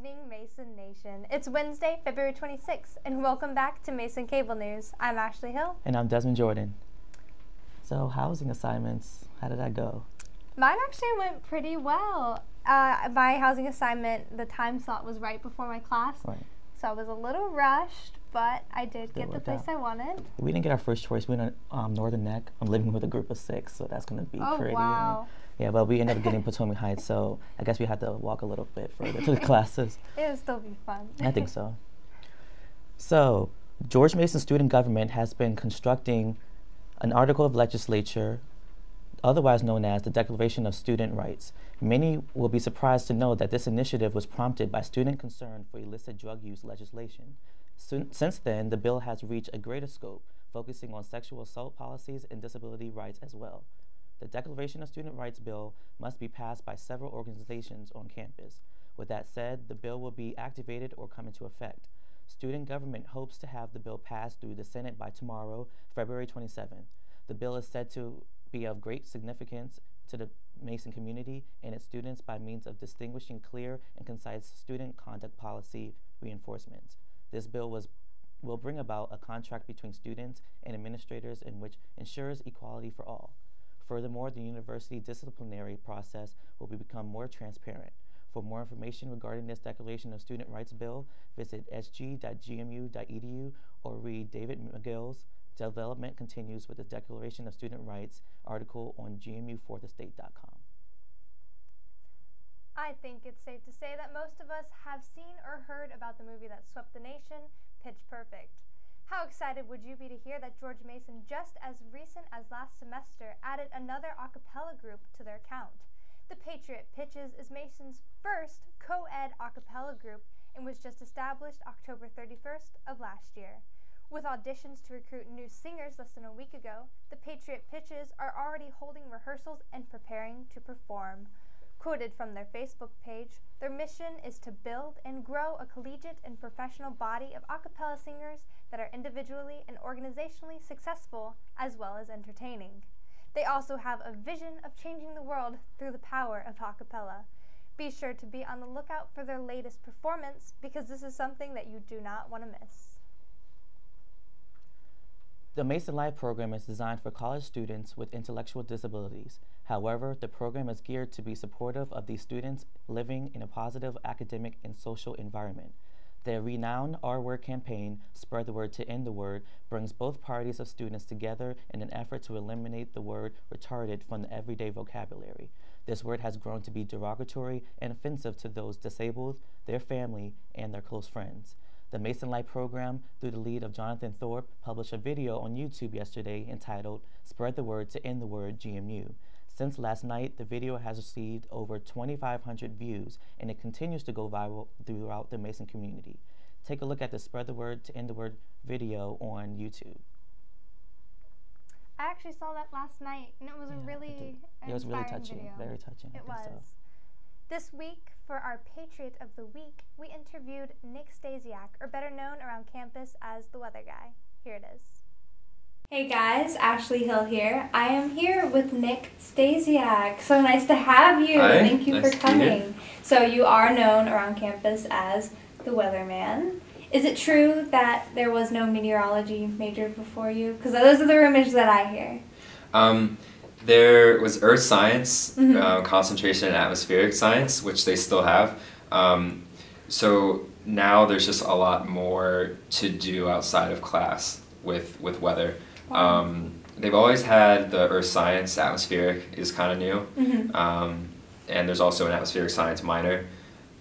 evening, Mason Nation. It's Wednesday, February 26th, and welcome back to Mason Cable News. I'm Ashley Hill. And I'm Desmond Jordan. So, housing assignments, how did that go? Mine actually went pretty well. My housing assignment, the time slot was right before my class, Right. so I was a little rushed, but I did get the place I wanted. We didn't get our first choice. We went on Northern Neck. I'm living with a group of 6, so that's going to be pretty. Oh, wow. Yeah, but we ended up getting Potomac Heights, so I guess we had to walk a little bit further to the classes. It'll still be fun. I think so. So, George Mason Student Government has been constructing an article of legislature, otherwise known as the Declaration of Student Rights. Many will be surprised to know that this initiative was prompted by student concern for illicit drug use legislation. Since then, the bill has reached a greater scope, focusing on sexual assault policies and disability rights as well. The Declaration of Student Rights bill must be passed by several organizations on campus. With that said, the bill will be activated or come into effect. Student government hopes to have the bill passed through the Senate by tomorrow, February 27th. The bill is said to be of great significance to the Mason community and its students by means of distinguishing clear and concise student conduct policy reinforcements. This bill will bring about a contract between students and administrators in which ensures equality for all. Furthermore, the university disciplinary process will become more transparent. For more information regarding this Declaration of Student Rights Bill, visit sg.gmu.edu or read David McGill's Development Continues with the Declaration of Student Rights article on gmu4thestate.com. I think it's safe to say that most of us have seen or heard about the movie that swept the nation, Pitch Perfect. How excited would you be to hear that George Mason, just as recent as last semester, added another a cappella group to their count? The Patriot Pitches is Mason's first co-ed a cappella group and was just established October 31st of last year. With auditions to recruit new singers less than a week ago, the Patriot Pitches are already holding rehearsals and preparing to perform. Quoted from their Facebook page, their mission is to build and grow a collegiate and professional body of a cappella singers that are individually and organizationally successful as well as entertaining. They also have a vision of changing the world through the power of a cappella. Be sure to be on the lookout for their latest performance because this is something that you do not want to miss. The Mason Life program is designed for college students with intellectual disabilities. However, the program is geared to be supportive of these students living in a positive academic and social environment. The renowned Our Word campaign, Spread the Word to End the Word, brings both parties of students together in an effort to eliminate the word retarded from the everyday vocabulary. This word has grown to be derogatory and offensive to those disabled, their family, and their close friends. The Mason Life program, through the lead of Jonathan Thorpe, published a video on YouTube yesterday entitled Spread the Word to End the Word GMU. Since last night, the video has received over 2,500 views, and it continues to go viral throughout the Mason community. Take a look at the Spread the Word to End the Word video on YouTube. I actually saw that last night, and it was it was really touching, video. Very touching. It was. So. This week, for our Patriot of the Week, we interviewed Nick Stasiak, or better known around campus as the Weather Guy. Here it is. Hey guys, Ashley Hill here. I am here with Nick Stasiak. So nice to have you. Hi, Thank you nice for to be here. coming. So you are known around campus as the Weatherman. Is it true that there was no meteorology major before you? Because those are the rumors that I hear. There was earth science, concentration and atmospheric science, which they still have. So now there's just a lot more to do outside of class with weather. Wow. They've always had the earth science, atmospheric is kind of new. And there's also an atmospheric science minor.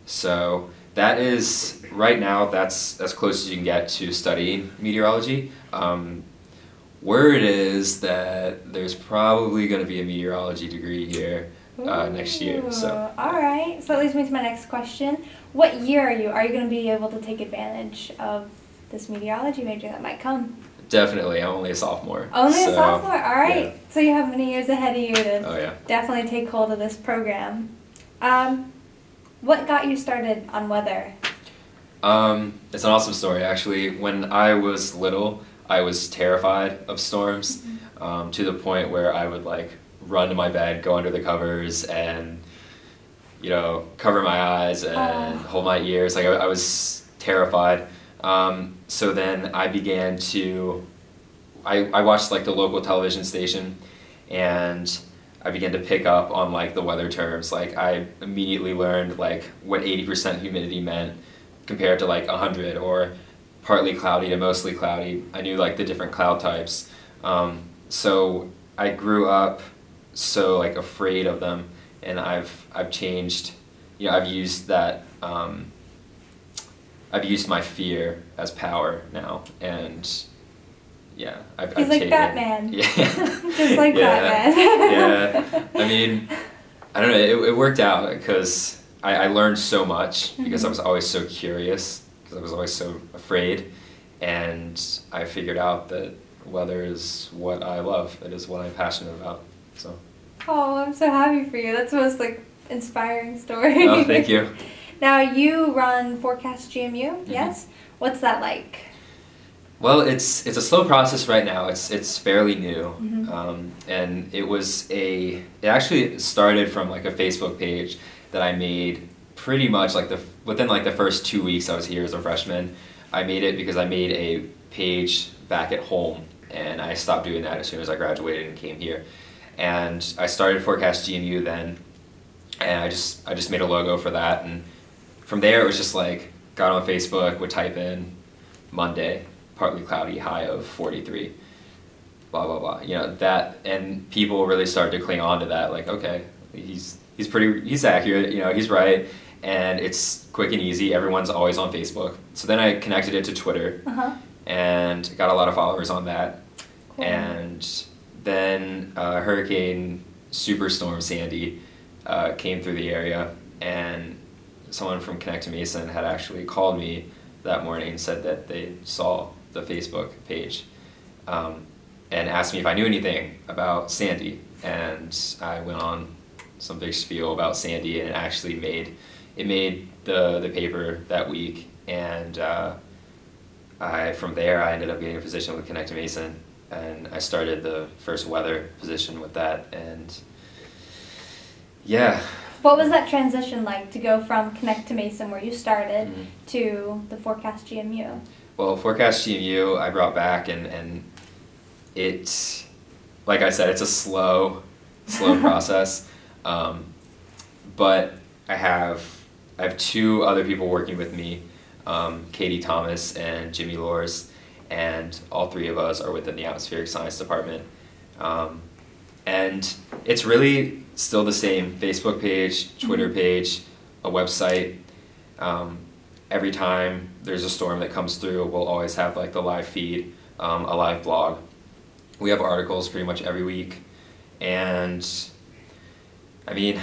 So that is, right now, that's as close as you can get to studying meteorology. Word is that there's probably going to be a meteorology degree here next year. So. All right. So that leads me to my next question. What year are you? Are you going to be able to take advantage of this meteorology major that might come? Definitely. I'm only a sophomore. Only a sophomore? All right. Yeah. So you have many years ahead of you to Oh, definitely take hold of this program. What got you started on weather? It's an awesome story, actually. When I was little, I was terrified of storms, to the point where I would run to my bed, go under the covers, and cover my eyes and hold my ears. Like I was terrified. So then I began to, I watched like the local television station, and I began to pick up on like the weather terms. Like I immediately learned like what 80% humidity meant compared to like 100, or partly cloudy to mostly cloudy. I knew like the different cloud types. So I grew up so like afraid of them, and I've changed. I've used that. I've used my fear as power now, and yeah, I've He's like taken, Batman. Yeah, just like Batman. Yeah, I mean, I don't know. It worked out because I learned so much because I was always so curious, because I was always so afraid, and I figured out that weather is what I love. It is what I'm passionate about. So. Oh, I'm so happy for you. That's the most like inspiring story. Oh, thank you. Now you run Forecast GMU, yes? What's that like? Well, it's a slow process right now. It's fairly new, and it actually started from like a Facebook page that I made pretty much like within like the first 2 weeks I was here as a freshman. I made it because I made a page back at home, and I stopped doing that as soon as I graduated and came here. And I started Forecast GMU then, and I just made a logo for that, and from there it was just like got on Facebook, would type in Monday, partly cloudy, high of 43, blah blah blah. That, and people really started to cling on to that. Like, okay, he's accurate. He's right, and it's quick and easy. Everyone's always on Facebook. So then I connected it to Twitter, and got a lot of followers on that. Cool. And then Hurricane Superstorm Sandy came through the area, and someone from Connect to Mason had actually called me that morning and said that they saw the Facebook page, and asked me if I knew anything about Sandy. And I went on some big spiel about Sandy, and it actually made the paper that week. And from there I ended up getting a position with Connect to Mason, and I started the first weather position with that. And yeah. What was that transition like to go from Connect to Mason, where you started, to the Forecast GMU? Well, Forecast GMU I brought back, and it, like I said, it's a slow process. But I have 2 other people working with me, Katie Thomas and Jimmy Lors, and all 3 of us are within the Atmospheric Science Department. And it's really still the same Facebook page, Twitter page, a website. Every time there's a storm that comes through, we'll always have like the live feed, a live blog. We have articles pretty much every week, and I mean,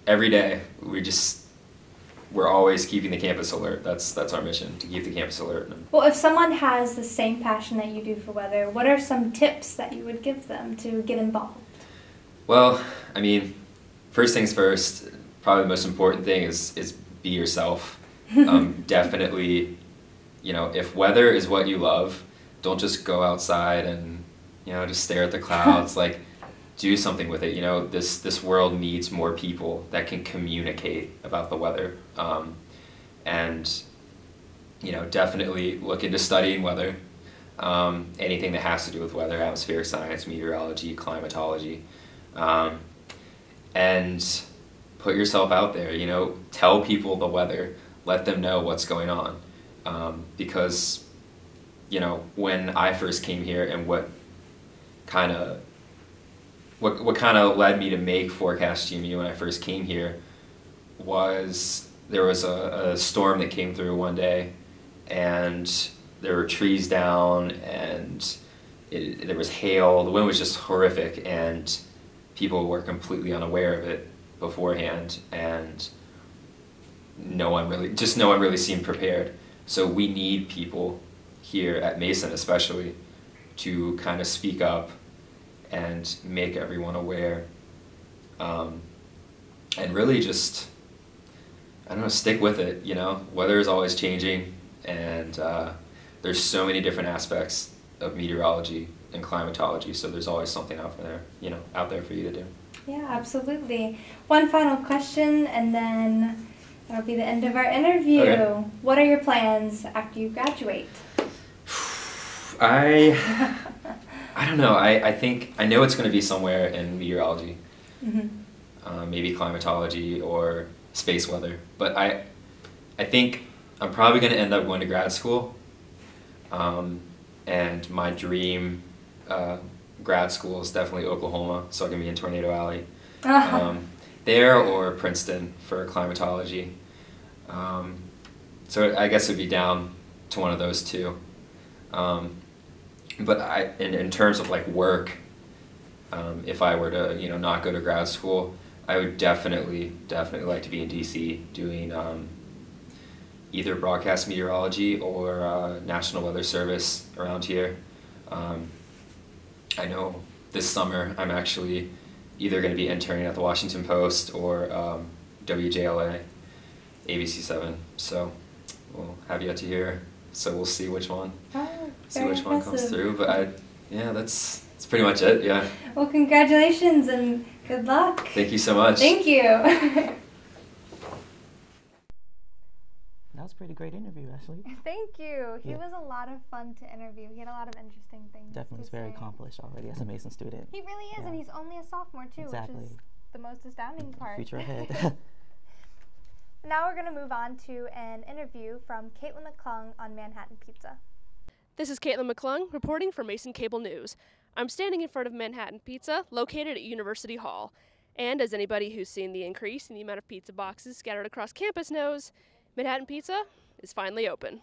every day we're always keeping the campus alert. That's our mission, to keep the campus alert. Well, if someone has the same passion that you do for weather, what are some tips that you would give them to get involved? Well, I mean, first things first, probably the most important thing is be yourself. Definitely, if weather is what you love, don't just go outside and, just stare at the clouds. Like, do something with it. This world needs more people that can communicate about the weather. And, definitely look into studying weather. Anything that has to do with weather, atmospheric science, meteorology, climatology. And put yourself out there, tell people the weather, let them know what's going on. Because, when I first came here, and what kind of led me to make Forecast GMU when I first came here was there was a storm that came through one day, and there were trees down, and there was hail. The wind was just horrific, and people were completely unaware of it beforehand, and no one really seemed prepared. So we need people here at Mason especially to kind of speak up and make everyone aware, and really just, I don't know, stick with it. Weather is always changing, and there's so many different aspects of meteorology and climatology. So there's always something out there for you to do. Yeah, absolutely. One final question, and then that'll be the end of our interview. Okay. What are your plans after you graduate? I don't know. I think I know it's going to be somewhere in meteorology, maybe climatology or space weather. But I think I'm probably going to end up going to grad school. And my dream grad school is definitely Oklahoma, so I can be in Tornado Alley. There or Princeton for climatology. So I guess it would be down to one of those two. But in terms of like work, if I were to not go to grad school, I would definitely like to be in DC doing either broadcast meteorology or National Weather Service around here. I know this summer I'm actually either going to be interning at the Washington Post or WJLA, ABC7. So we'll have yet to hear. So we'll see which one. Comes through. But it's pretty much it. Yeah. Well, congratulations and good luck. Thank you so much. Thank you. That was a pretty great interview, Ashley. Thank you. He Yeah. was a lot of fun to interview. He had a lot of interesting things. Definitely is very accomplished already as a Mason student. He really is, Yeah. and he's only a sophomore too, Exactly. which is the most astounding part. Future ahead. Now we're going to move on to an interview from Caitlin McClung on Manhattan Pizza. This is Caitlin McClung reporting for Mason Cable News. I'm standing in front of Manhattan Pizza, located at University Hall. And as anybody who's seen the increase in the amount of pizza boxes scattered across campus knows, Manhattan Pizza is finally open.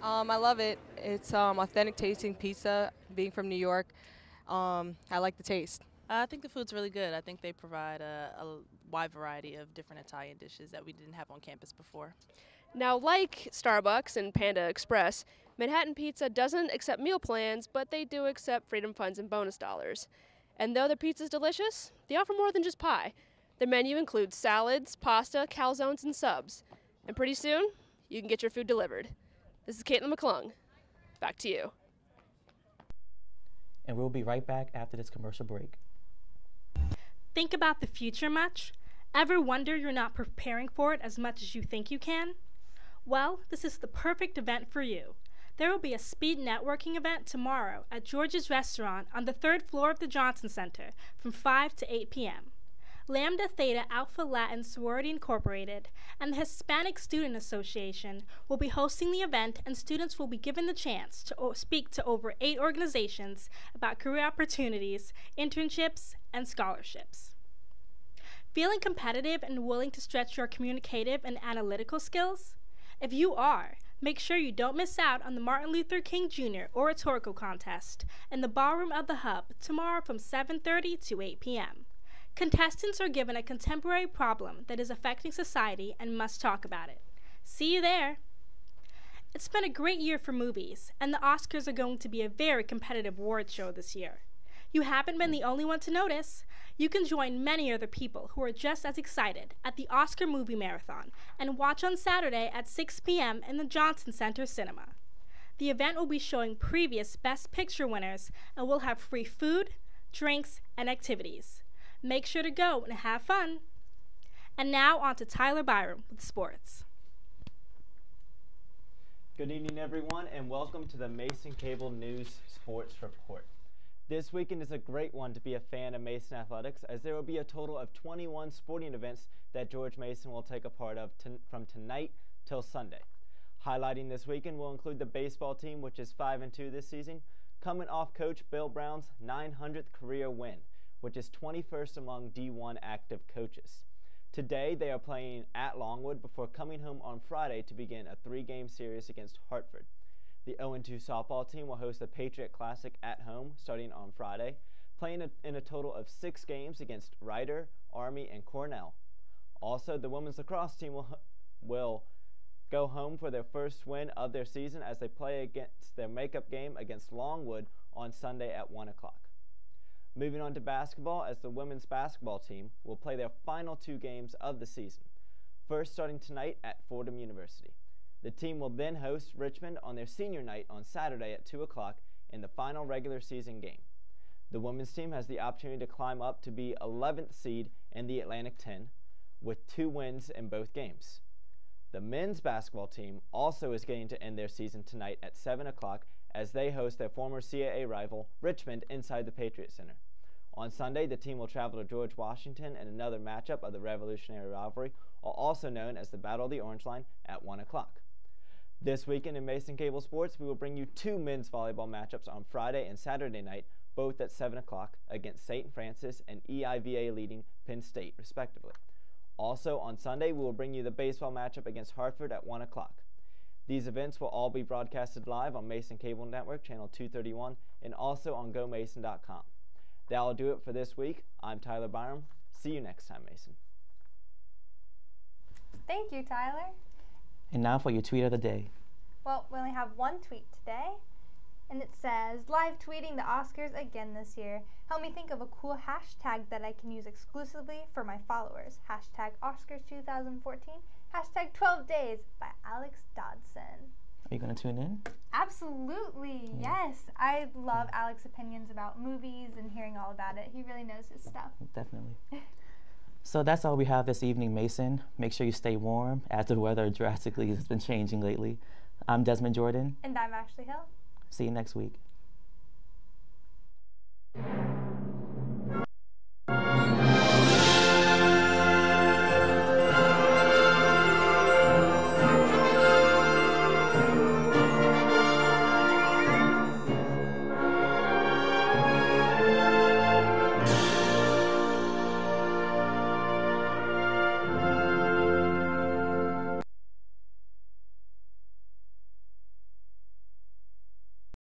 I love it. It's authentic tasting pizza. Being from New York, I like the taste. I think the food's really good. I think they provide a wide variety of different Italian dishes that we didn't have on campus before. Now, like Starbucks and Panda Express, Manhattan Pizza doesn't accept meal plans, but they do accept Freedom Funds and bonus dollars. And though their pizza's delicious, they offer more than just pie. Their menu includes salads, pasta, calzones, and subs. And pretty soon, you can get your food delivered. This is Caitlin McClung. Back to you. And we'll be right back after this commercial break. Think about the future much? Ever wonder you're not preparing for it as much as you think you can? Well, this is the perfect event for you. There will be a speed networking event tomorrow at George's Restaurant on the 3rd floor of the Johnson Center from 5 to 8 p.m. Lambda Theta Alpha Latin Sorority Incorporated and the Hispanic Student Association will be hosting the event, and students will be given the chance to speak to over 8 organizations about career opportunities, internships, and scholarships. Feeling competitive and willing to stretch your communicative and analytical skills? If you are, make sure you don't miss out on the Martin Luther King Jr. Oratorical Contest in the ballroom of the Hub tomorrow from 7:30 to 8 p.m. Contestants are given a contemporary problem that is affecting society and must talk about it. See you there! It's been a great year for movies, and the Oscars are going to be a very competitive award show this year. You haven't been the only one to notice. You can join many other people who are just as excited at the Oscar Movie Marathon and watch on Saturday at 6 p.m. in the Johnson Center Cinema. The event will be showing previous Best Picture winners and will have free food, drinks, and activities. Make sure to go and have fun. And now on to Tyler Byram with sports. Good evening, everyone, and welcome to the Mason Cable News Sports Report. This weekend is a great one to be a fan of Mason Athletics, as there will be a total of 21 sporting events that George Mason will take a part of from tonight till Sunday. Highlighting this weekend will include the baseball team, which is 5-2 this season, coming off Coach Bill Brown's 900th career win, which is 21st among D1 active coaches. Today, they are playing at Longwood before coming home on Friday to begin a 3-game series against Hartford. The 0-2 softball team will host the Patriot Classic at home starting on Friday, playing in a total of 6 games against Rider, Army, and Cornell. Also, the women's lacrosse team will go home for their first win of their season as they play against their makeup game against Longwood on Sunday at 1 o'clock. Moving on to basketball, as the women's basketball team will play their final 2 games of the season, first starting tonight at Fordham University. The team will then host Richmond on their senior night on Saturday at 2 o'clock in the final regular season game. The women's team has the opportunity to climb up to be 11th seed in the Atlantic 10 with 2 wins in both games. The men's basketball team also is getting to end their season tonight at 7 o'clock as they host their former CAA rival, Richmond, inside the Patriot Center. On Sunday, the team will travel to George Washington in another matchup of the Revolutionary Rivalry, also known as the Battle of the Orange Line, at 1 o'clock. This weekend in Mason Cable Sports, we will bring you 2 men's volleyball matchups on Friday and Saturday night, both at 7 o'clock, against St. Francis and EIVA leading Penn State, respectively. Also on Sunday, we will bring you the baseball matchup against Hartford at 1 o'clock. These events will all be broadcasted live on Mason Cable Network, channel 231, and also on GoMason.com. That will do it for this week. I'm Tyler Byram. See you next time, Mason. Thank you, Tyler. And now for your tweet of the day. Well, we only have one tweet today, and it says, live tweeting the Oscars again this year. Help me think of a cool hashtag that I can use exclusively for my followers. Hashtag Oscars 2014. Hashtag 12 Days by Alex Dodson. Are you going to tune in? Absolutely, yes. I love Alex's opinions about movies and hearing all about it. He really knows his stuff. Definitely. So that's all we have this evening, Mason. Make sure you stay warm as the weather drastically has been changing lately. I'm Desmond Jordan. And I'm Ashley Hill. See you next week.